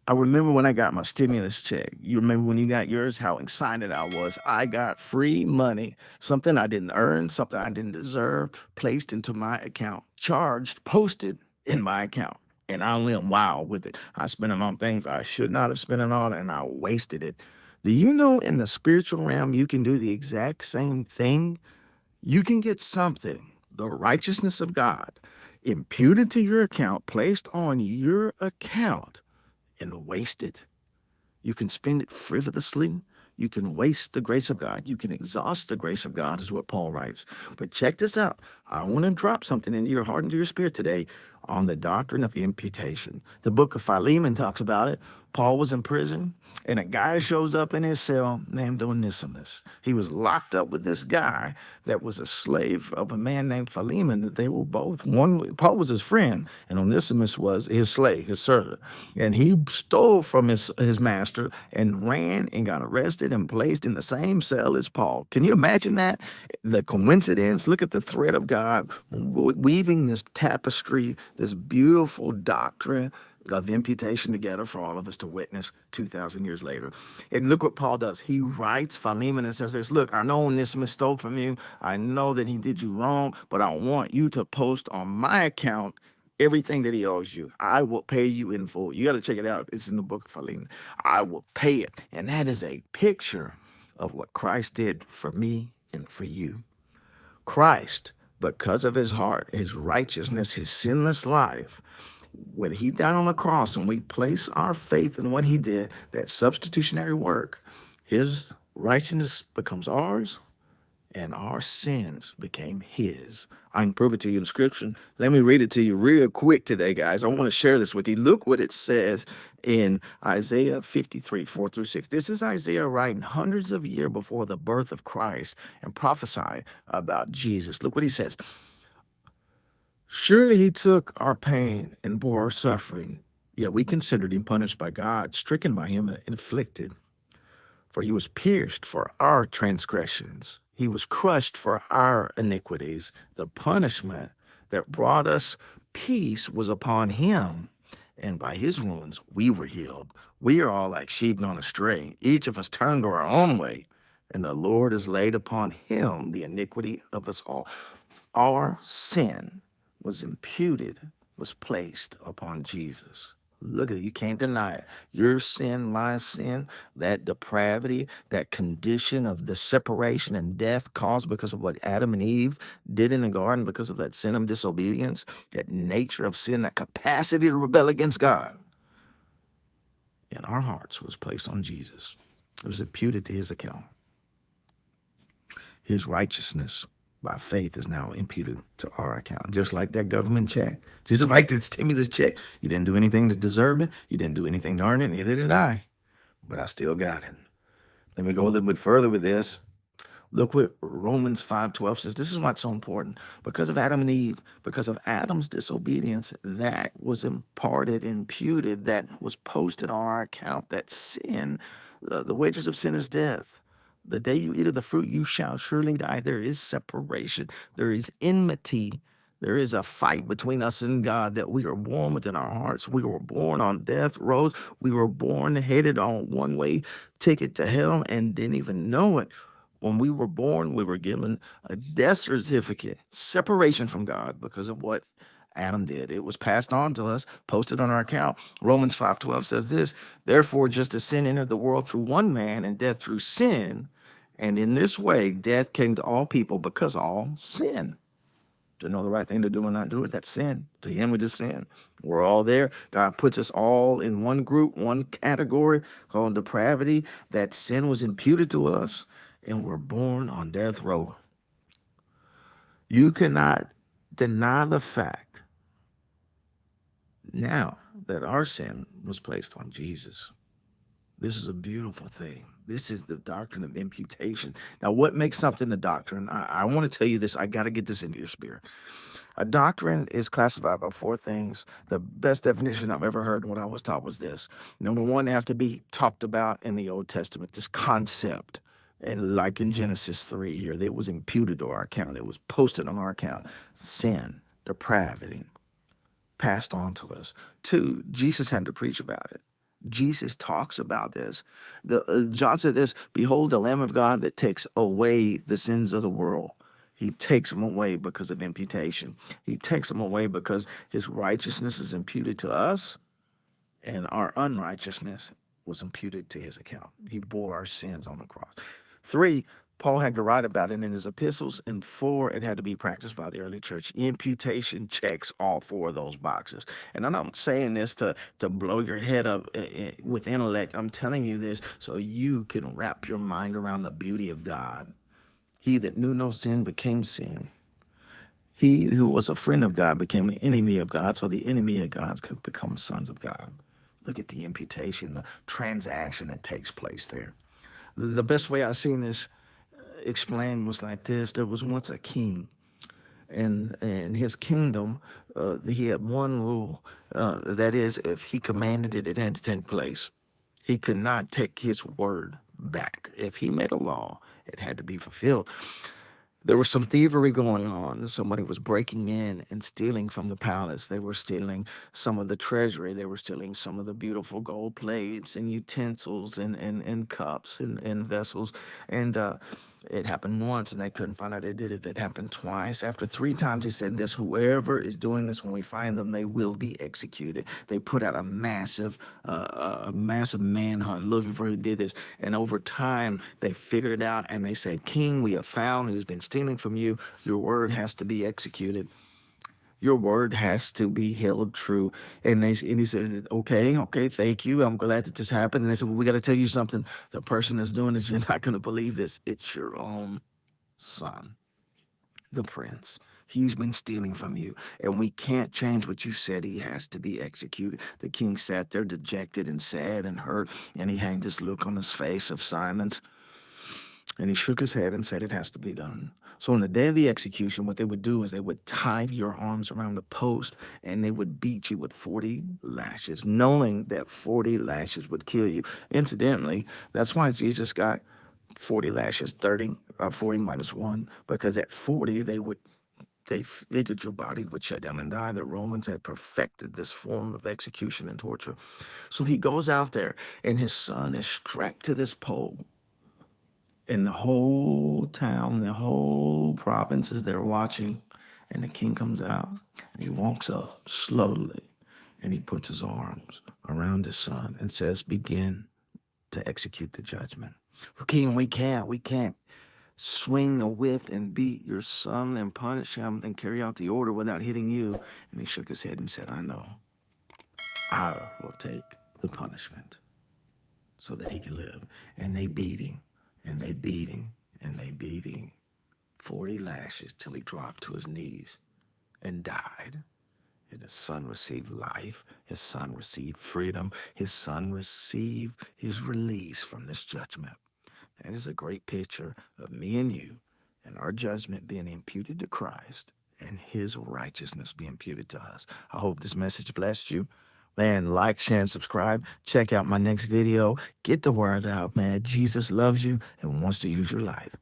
I remember when I got my stimulus check. You remember when you got yours, how excited I was. I got free money, something I didn't earn, something I didn't deserve, placed into my account, charged, posted in my account. And I went wild with it. I spent it on things I should not have spent it on, and I wasted it. Do you know in the spiritual realm, you can do the exact same thing? You can get something, the righteousness of God, imputed to your account, placed on your account, and waste it. You can spend it frivolously. You can waste the grace of God. You can exhaust the grace of God, is what Paul writes. But check this out. I want to drop something into your heart and to your spirit today on the doctrine of imputation. The book of Philemon talks about it. Paul was in prison, and a guy shows up in his cell named Onesimus. He was locked up with this guy that was a slave of a man named Philemon. That they were both one. Paul was his friend, and Onesimus was his slave, his servant. And he stole from his master and ran and got arrested and placed in the same cell as Paul. Can you imagine that? The coincidence. Look at the thread of God weaving this tapestry, this beautiful doctrine of imputation together for all of us to witness 2,000 years later. And look what Paul does. He writes Philemon and says this, look, I know Onesimus stole from you. I know that he did you wrong, but I want you to post on my account everything that he owes you. I will pay you in full. You got to check it out. It's in the book of Philemon. I will pay it. And that is a picture of what Christ did for me and for you. Christ, because of his heart, his righteousness, his sinless life, when he died on the cross and we place our faith in what he did, that substitutionary work, his righteousness becomes ours and our sins became his. I can prove it to you in Scripture. Let me read it to you real quick today, guys. I want to share this with you. Look what it says in Isaiah 53, 4 through 6. This is Isaiah writing hundreds of years before the birth of Christ and prophesying about Jesus. Look what he says. Surely he took our pain and bore our suffering, yet we considered him punished by God, stricken by him, and afflicted. For he was pierced for our transgressions. He was crushed for our iniquities. The punishment that brought us peace was upon him, and by his wounds we were healed. We are all like sheep gone astray. Each of us turned to our own way, and the Lord has laid upon him the iniquity of us all. Our sin was imputed, was placed upon Jesus. Look at it. You can't deny it. Your sin, my sin, that depravity, that condition of the separation and death caused because of what Adam and Eve did in the garden, because of that sin of disobedience, that nature of sin, that capacity to rebel against God in our hearts was placed on Jesus. It was imputed to his account. His righteousness by faith is now imputed to our account. Just like that government check. Just like that stimulus check. You didn't do anything to deserve it. You didn't do anything to earn it. Neither did I. But I still got it. Let me go a little bit further with this. Look what Romans 5:12 says. This is why it's so important. Because of Adam and Eve, because of Adam's disobedience, that was imparted, imputed, that was posted on our account, that sin, the wages of sin is death. The day you eat of the fruit, you shall surely die. There is separation. There is enmity. There is a fight between us and God that we are born within our hearts. We were born on death rows. We were born headed on one-way ticket to hell and didn't even know it. When we were born, we were given a death certificate, separation from God because of what Adam did. It was passed on to us, posted on our account. Romans 5:12 says this, therefore, just as sin entered the world through one man and death through sin, and in this way, death came to all people because all sin. To know the right thing to do and not do it, that's sin. To him, we just sin. We're all there. God puts us all in one group, one category called depravity. That sin was imputed to us, and we're born on death row. You cannot deny the fact now that our sin was placed on Jesus. This is a beautiful thing. This is the doctrine of imputation. Now, what makes something a doctrine? I want to tell you this. I got to get this into your spirit. A doctrine is classified by four things. The best definition I've ever heard and what I was taught was this. Number one, it has to be talked about in the Old Testament, this concept. And like in Genesis 3 here, it was imputed to our account. It was posted on our account. Sin, depravity, passed on to us. Two, Jesus had to preach about it. Jesus talks about this. John said this, behold, the Lamb of God that takes away the sins of the world. He takes them away because of imputation. He takes them away because his righteousness is imputed to us, and our unrighteousness was imputed to his account. He bore our sins on the cross. 3, Paul had to write about it in his epistles. And 4, it had to be practiced by the early church. Imputation checks all 4 of those boxes. And I'm not saying this to blow your head up with intellect. I'm telling you this so you can wrap your mind around the beauty of God. He that knew no sin became sin. He who was a friend of God became an enemy of God, so the enemy of God could become sons of God. Look at the imputation, the transaction that takes place there. The best way I've seen this explained was like this. There was once a king, and in his kingdom, he had one rule. That is, if he commanded it, it had to take place. He could not take his word back. If he made a law, it had to be fulfilled. There was some thievery going on. Somebody was breaking in and stealing from the palace. They were stealing some of the treasury. They were stealing some of the beautiful gold plates and utensils and cups and vessels. And it happened once, and they couldn't find out they did it. It happened twice. After 3 times, he said this, whoever is doing this, when we find them, they will be executed. They put out a massive manhunt looking for who did this. And over time, they figured it out, and they said, King, we have found who's been stealing from you. Your word has to be executed. Your word has to be held true. And he said, okay, thank you. I'm glad that this happened. And they said, well, we got to tell you something. The person that's doing this, you're not going to believe this. It's your own son, the prince. He's been stealing from you, and we can't change what you said. He has to be executed. The king sat there dejected and sad and hurt, and he had this look on his face of silence. And he shook his head and said, it has to be done. So on the day of the execution, what they would do is they would tie your arms around a post, and they would beat you with 40 lashes, knowing that 40 lashes would kill you. Incidentally, that's why Jesus got 40 lashes, 40 minus 1, because at 40, they figured your body would shut down and die. The Romans had perfected this form of execution and torture. So he goes out there, and his son is strapped to this pole. And the whole town, the whole province is there watching. And the king comes out, and he walks up slowly, and he puts his arms around his son and says, begin to execute the judgment. King, we can't swing a whip and beat your son and punish him and carry out the order without hitting you. And he shook his head and said, I know. I will take the punishment so that he can live. And they beat him. And they beat him, and they beat him 40 lashes till he dropped to his knees and died. And his son received life. His son received freedom. His son received his release from this judgment. That is a great picture of me and you and our judgment being imputed to Christ and his righteousness being imputed to us. I hope this message blessed you. Man, like, share, and subscribe. Check out my next video. Get the word out, man. Jesus loves you and wants to use your life.